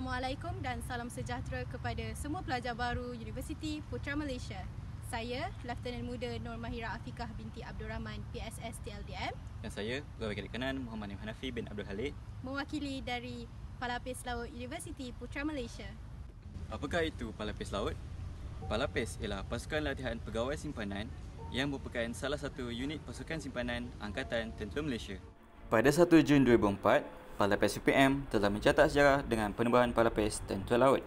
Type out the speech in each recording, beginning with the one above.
Assalamualaikum dan salam sejahtera kepada semua pelajar baru Universiti Putra Malaysia. Saya, Lieutenant Muda Nur Mahira Afiqah binti Abdul Rahman, PSS TLDM. Dan saya, Pegawai Kadet Kanan Muhammad Nim Hanafi bin Abdul Khalid, mewakili dari Palapis Laut Universiti Putra Malaysia. Apakah itu Palapis Laut? Palapis ialah pasukan latihan pegawai simpanan yang merupakan salah satu unit pasukan simpanan Angkatan Tentera Malaysia. Pada 1 Jun 2004, Palapis UPM telah mencatat sejarah dengan penubuhan Palapis Tentera Laut.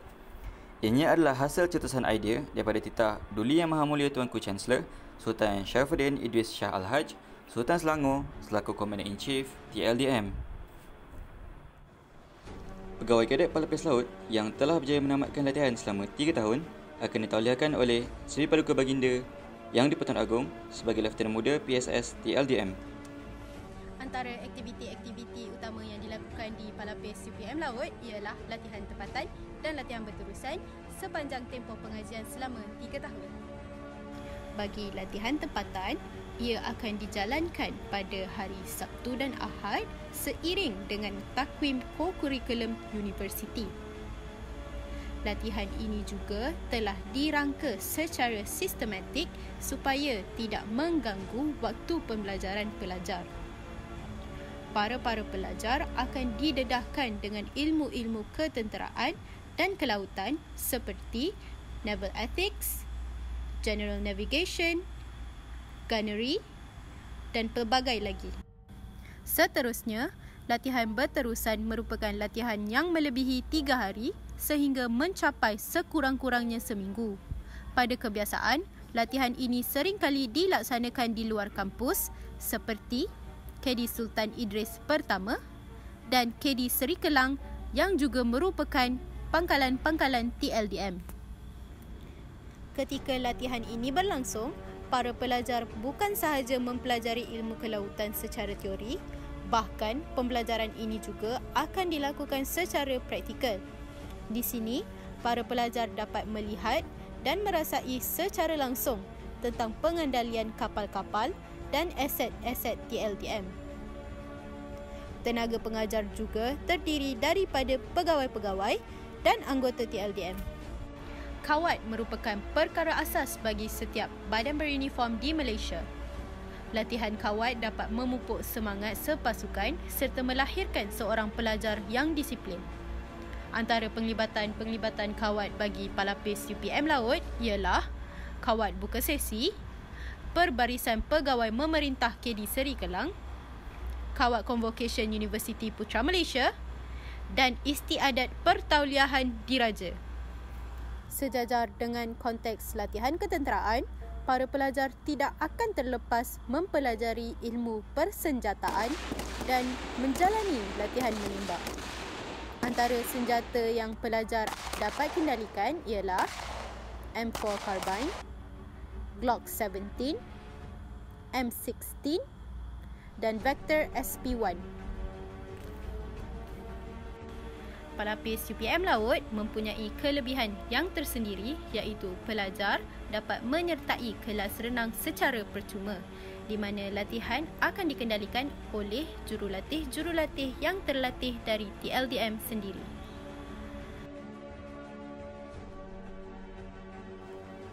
Ianya adalah hasil cetusan idea daripada titah Duli Yang Maha Mulia Tuanku Chancellor Sultan Sharifuddin Idris Shah Al-Haj, Sultan Selangor selaku Commander-in-Chief TLDM. Pegawai kadet Palapis Laut yang telah berjaya menamatkan latihan selama 3 tahun akan ditauliahkan oleh Seri Paduka Baginda Yang di-Pertuan Agong sebagai Lieutenant Muda PSS TLDM. Antara aktiviti-aktiviti utama yang dilakukan di Palapis UPM Laut ialah latihan tempatan dan latihan berterusan sepanjang tempoh pengajian selama 3 tahun. Bagi latihan tempatan, ia akan dijalankan pada hari Sabtu dan Ahad seiring dengan takwim co-kurikulum universiti. Latihan ini juga telah dirangka secara sistematik supaya tidak mengganggu waktu pembelajaran pelajar. Para pelajar akan didedahkan dengan ilmu-ilmu ketenteraan dan kelautan seperti Naval Ethics, General Navigation, Gunnery dan pelbagai lagi. Seterusnya, latihan berterusan merupakan latihan yang melebihi 3 hari sehingga mencapai sekurang-kurangnya seminggu. Pada kebiasaan, latihan ini seringkali dilaksanakan di luar kampus seperti KD Sultan Idris Pertama dan KD Seri Kelang yang juga merupakan pangkalan-pangkalan TLDM. Ketika latihan ini berlangsung, para pelajar bukan sahaja mempelajari ilmu kelautan secara teori, bahkan pembelajaran ini juga akan dilakukan secara praktikal. Di sini, para pelajar dapat melihat dan merasai secara langsung tentang pengendalian kapal-kapal dan aset-aset TLDM. Tenaga pengajar juga terdiri daripada pegawai-pegawai dan anggota TLDM. Kawat merupakan perkara asas bagi setiap badan beruniform di Malaysia. Latihan kawat dapat memupuk semangat sepasukan serta melahirkan seorang pelajar yang disiplin. Antara penglibatan kawat bagi Palapis UPM Laut ialah kawat buka sesi, Perbarisan Pegawai Memerintah KD Seri Kelang, Kawat Convocation Universiti Putra Malaysia dan Istiadat Pertauliahan Diraja. Sejajar dengan konteks latihan ketenteraan, para pelajar tidak akan terlepas mempelajari ilmu persenjataan dan menjalani latihan menembak. Antara senjata yang pelajar dapat kendalikan ialah M4 Carbine, Glock 17, M16 dan Vector SP1. Palapis UPM Laut mempunyai kelebihan yang tersendiri iaitu pelajar dapat menyertai kelas renang secara percuma di mana latihan akan dikendalikan oleh jurulatih yang terlatih dari TLDM sendiri.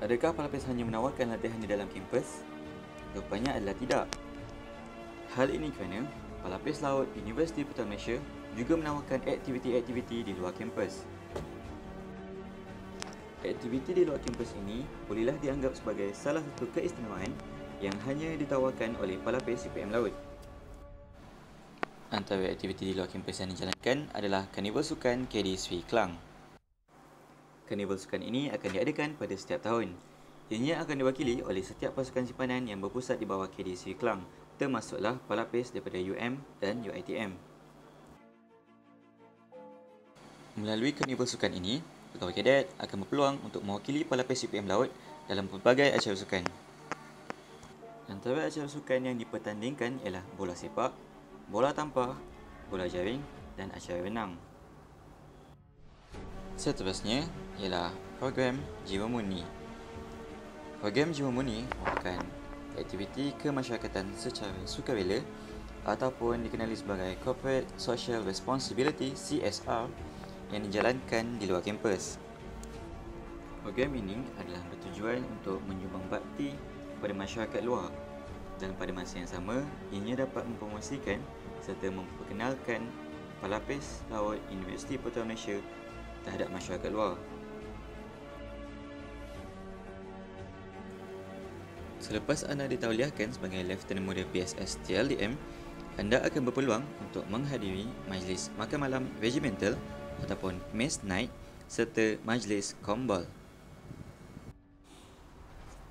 Adakah Palapis hanya menawarkan latihan di dalam kampus? Rupanya adalah tidak. Hal ini kerana Palapis Laut Universiti Putra Malaysia juga menawarkan aktiviti-aktiviti di luar kampus. Aktiviti di luar kampus ini bolehlah dianggap sebagai salah satu keistimewaan yang hanya ditawarkan oleh Palapis UPM Laut. Antara aktiviti di luar kampus yang dijalankan adalah Karnival Sukan KD Seri Kelang. Karnival Sukan ini akan diadakan pada setiap tahun. Ianya akan diwakili oleh setiap pasukan simpanan yang berpusat di bawah KD Seri Kelang, termasuklah Palapis daripada UM dan UiTM. Melalui Karnival Sukan ini, pegawai kadet akan berpeluang untuk mewakili Palapis UPM Laut dalam pelbagai acara sukan. Antara acara sukan yang dipertandingkan ialah bola sepak, bola tampar, bola jaring dan acara renang. Seterusnya ialah program Jiwa Murni. Program Jiwa Murni merupakan aktiviti kemasyarakatan secara sukarela ataupun dikenali sebagai Corporate Social Responsibility CSR yang dijalankan di luar kampus. Program ini adalah bertujuan untuk menyumbang bakti kepada masyarakat luar dan pada masa yang sama, ianya dapat mempromosikan serta memperkenalkan pelapis laut Universiti Putra Malaysia terhadap masyarakat luar. Selepas anda ditauliahkan sebagai Lieutenant Muda PSS TLDM, anda akan berpeluang untuk menghadiri majlis makan malam regimental ataupun Mess Night serta majlis Kombal.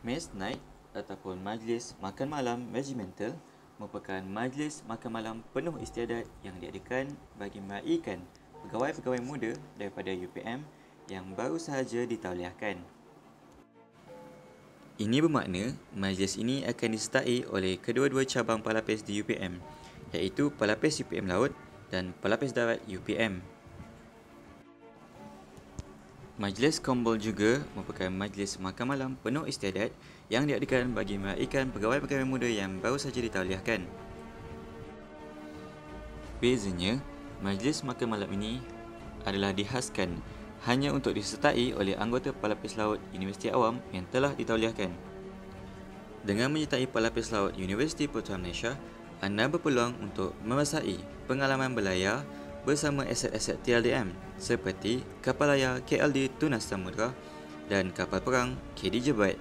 Mess Night ataupun majlis makan malam regimental merupakan majlis makan malam penuh istiadat yang diadakan bagi meraihkan pegawai-pegawai muda daripada UPM yang baru sahaja ditauliahkan. Ini bermakna majlis ini akan disertai oleh kedua-dua cabang pelapis di UPM, iaitu pelapis UPM Laut dan pelapis darat UPM. Majlis Kombol juga merupakan majlis makan malam penuh istiadat yang diadakan bagi meraihkan pegawai-pegawai muda yang baru saja ditauliahkan. Bezanya, majlis makan malam ini adalah dihaskan hanya untuk disertai oleh anggota pelapis laut Universiti Awam yang telah ditauliahkan. Dengan menyertai pelapis laut Universiti Putra Malaysia, anda berpeluang untuk merasai pengalaman berlayar bersama aset-aset TLDM seperti kapal layar KLD Tunas Samudra dan kapal perang KD Jebat.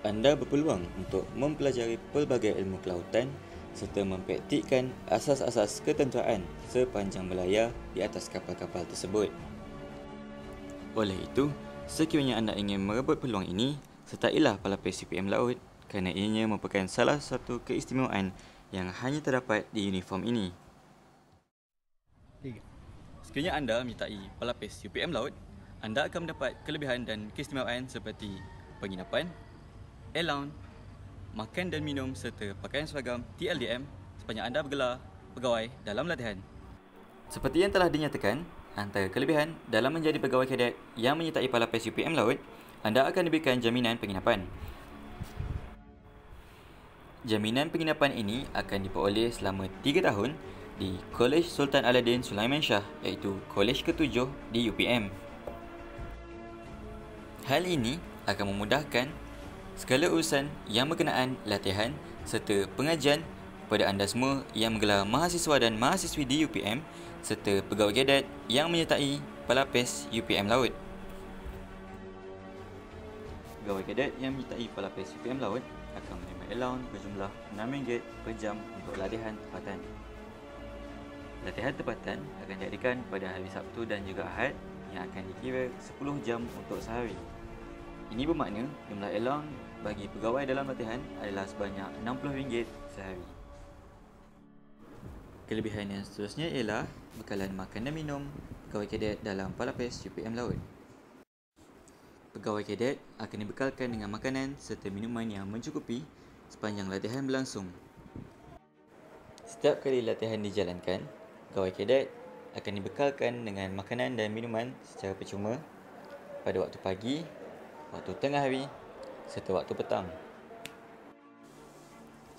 Anda berpeluang untuk mempelajari pelbagai ilmu kelautan serta mempraktikkan asas-asas ketenteraan sepanjang berlayar di atas kapal-kapal tersebut. Oleh itu, sekiranya anda ingin merebut peluang ini, sertailah pelapis UPM Laut kerana ianya merupakan salah satu keistimewaan yang hanya terdapat di uniform ini. Sekiranya anda menyertai pelapis UPM Laut, anda akan mendapat kelebihan dan keistimewaan seperti penginapan, allowance, makan dan minum serta pakaian seragam TLDM sepanjang anda bergelar pegawai dalam latihan. Seperti yang telah dinyatakan, antara kelebihan dalam menjadi pegawai kadet yang menyertai pelapis UPM Laut, anda akan diberikan jaminan penginapan. Jaminan penginapan ini akan diperoleh selama 3 tahun di Kolej Sultan Alauddin Sulaiman Shah, iaitu kolej ke-7 di UPM. Hal ini akan memudahkan segala urusan yang berkenaan latihan serta pengajian kepada anda semua yang menggelar mahasiswa dan mahasiswi di UPM serta pegawai kadet yang menyertai pelapis UPM Laut. Pegawai kadet yang menyertai pelapis UPM Laut akan menerima allowance berjumlah RM6 per jam untuk latihan tempatan. Latihan tempatan akan diadakan pada hari Sabtu dan juga Ahad yang akan dikira 10 jam untuk sehari. Ini bermakna jumlah allowance bagi pegawai dalam latihan adalah sebanyak RM60 sehari. Kelebihan yang seterusnya ialah bekalan makan dan minum pegawai kadet dalam pelapis UPM Laut. Pegawai kadet akan dibekalkan dengan makanan serta minuman yang mencukupi sepanjang latihan berlangsung. Setiap kali latihan dijalankan, pegawai kadet akan dibekalkan dengan makanan dan minuman secara percuma pada waktu pagi, waktu tengah hari serta waktu petang.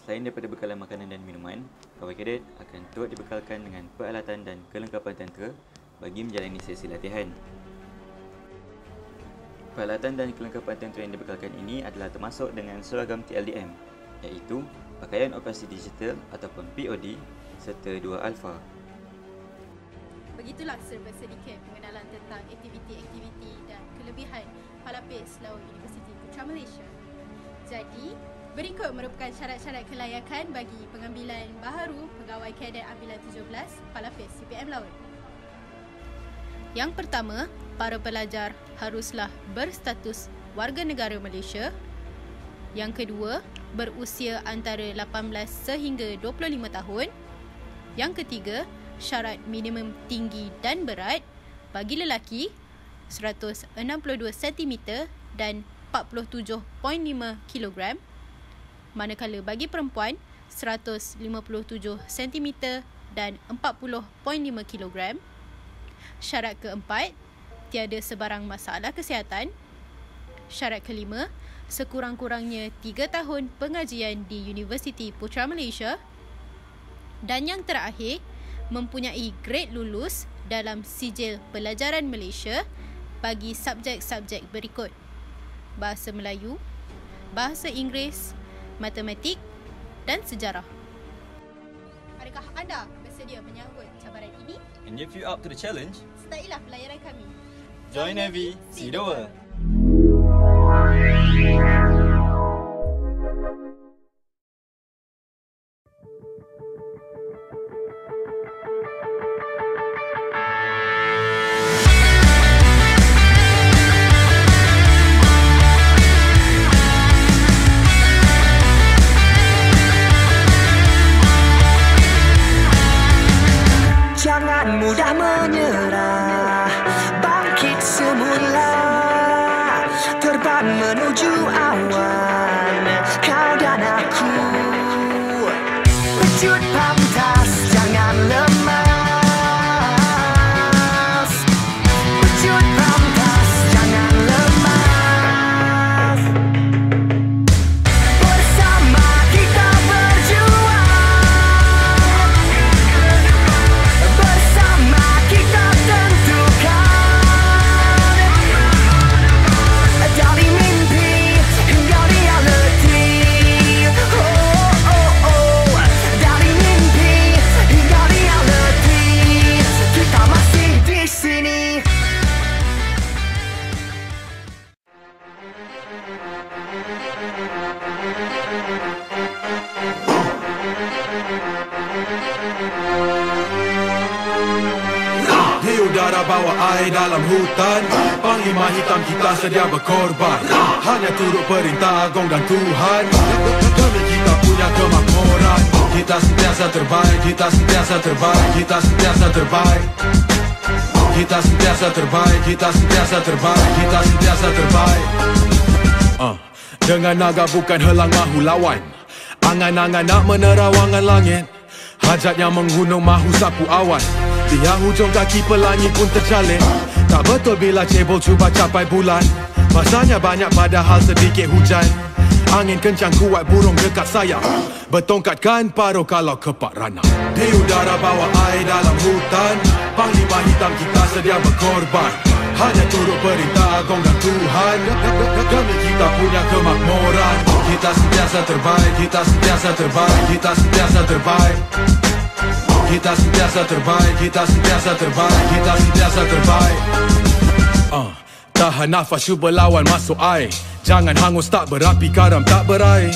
Selain daripada bekalan makanan dan minuman, pegawai kadet akan turut dibekalkan dengan peralatan dan kelengkapan tentera bagi menjalani sesi latihan. Peralatan dan kelengkapan tentera yang dibekalkan ini adalah termasuk dengan seragam TLDM, iaitu pakaian operasi digital ataupun POD serta 2 alfa. Begitulah serba sedikit pengenalan tentang aktiviti-aktiviti dan kelebihan pelapis laut Universiti Putra Malaysia. Jadi, berikut merupakan syarat-syarat kelayakan bagi pengambilan baharu pegawai kadet ambilan 17 pelapis UPM Laut. Yang pertama, para pelajar haruslah berstatus warga negara Malaysia. Yang kedua, berusia antara 18 sehingga 25 tahun. Yang ketiga, syarat minimum tinggi dan berat bagi lelaki 162 cm dan 47.5 kg, manakala bagi perempuan 157 cm dan 40.5 kg. Syarat keempat, tiada sebarang masalah kesihatan. Syarat kelima, sekurang-kurangnya 3 tahun pengajian di Universiti Putra Malaysia. Dan yang terakhir, mempunyai grade lulus dalam Sijil Pelajaran Malaysia bagi subjek-subjek berikut: Bahasa Melayu, Bahasa Inggeris, Matematik dan Sejarah. Adakah anda bersedia menyambut cabaran ini? And if you up to the challenge, Sertailah pelayaran kami. join Navy, see the world. Jangan mudah menyerah, bangkit semula, terbang menuju awan, kau dan aku. Pecut pantas, jangan lemas. Pecut pantas, jangan lemas. Bersama kita berjuang, bersama kita tentukan dari mimpi hingga reality. Oh, oh, oh. Dari mimpi hingga reality, kita masih di sini. Di udara bawah air dalam hutan, Panglima hitam kita sedia berkorban. Hanya turut perintah Agong dan Tuhan, demi kita punya kemakmuran. Kita sentiasa terbaik, kita sentiasa terbaik, kita sentiasa terbaik. Kita sentiasa terbaik, kita sentiasa terbaik, kita sentiasa terbaik. Dengan naga bukan helang mahu lawan, angan-angan nak menerawangan langit. Hajatnya menggunung mahu sapu awan, di yang hujung kaki pelangi pun tercalin. Tak betul bila cebol cuba capai bulan, masanya banyak padahal sedikit hujan. Angin kencang kuat burung dekat sayap, bertongkatkan paruh kalau kepak ranah. Di udara bawah air dalam hutan, Panglima hitam kita sedia berkorban. Hanya turut perintah Agong dan Tuhan, demi kita punya kemakmuran. Kita sentiasa terbaik, kita sentiasa terbaik, kita sentiasa terbaik. Kita sentiasa terbaik, kita sentiasa terbaik, kita sentiasa terbaik. Tahan nafas cuba lawan masuk air, jangan hangus tak berapi karam tak berair.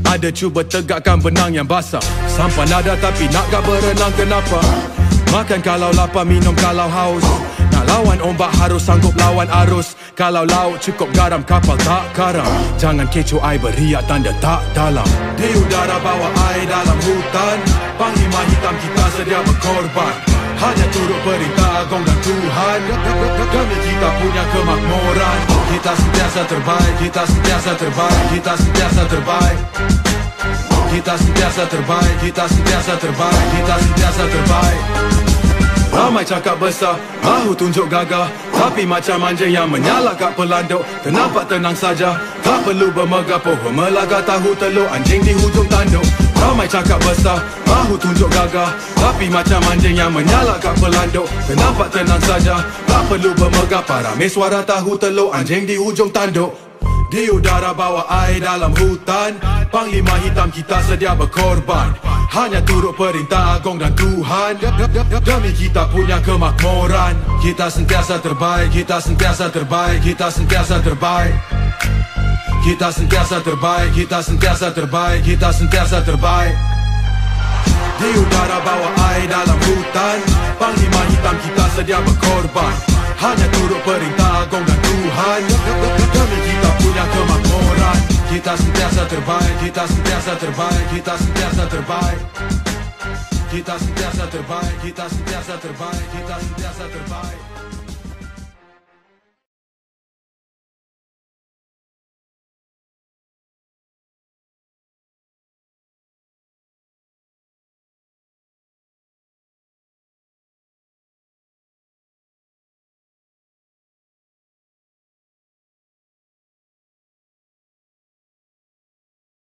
Ada cuba tegakkan benang yang basah, sampan ada tapi nak gak berenang kenapa? Makan kalau lapar, minum kalau haus. Nak lawan ombak harus sanggup lawan arus. Kalau laut cukup garam kapal tak karam. Jangan kecoh air beriak tanda tak dalam. Di udara bawah air dalam hutan, Panglima hitam kita sedia berkorban. Hanya turut perintah Agong dan Tuhan, demi kita punya kemakmuran. Kita sentiasa terbaik, kita sentiasa terbaik, kita sentiasa terbaik. Kita sentiasa terbaik, kita sentiasa terbaik, kita sentiasa terbaik. Ramai cakap besar, mahu tunjuk gagah, tapi macam anjing yang menyala kat pelanduk. Kenapa tenang saja, tak perlu bermegah. Pohon melaga tahu telur, anjing di hujung tanduk. Ramai cakap besar, mahu tunjuk gagah, tapi macam anjing yang menyala kat pelanduk. Kenapa tenang saja, tak perlu bermegah. Paramai suara tahu telur, anjing di hujung tanduk. Di udara bawah air dalam hutan, Panglima hitam kita sedia berkorban. Hanya turut perintah Agong dan Tuhan, demi kita punya kemakmuran. Kita sentiasa terbaik, kita sentiasa terbaik, kita sentiasa terbaik. Kita sentiasa terbaik, kita sentiasa terbaik, kita sentiasa terbaik. Di udara bawah air dalam hutan, Panglima hitam kita sedia berkorban. Hanya turut perintah Agong dan Tuhan, demi kita punya kemakmuran. Kita sentiasa terbaik, kita sentiasa terbaik, kita sentiasa terbaik. Kita sentiasa terbaik, kita sentiasa terbaik, kita sentiasa terbaik.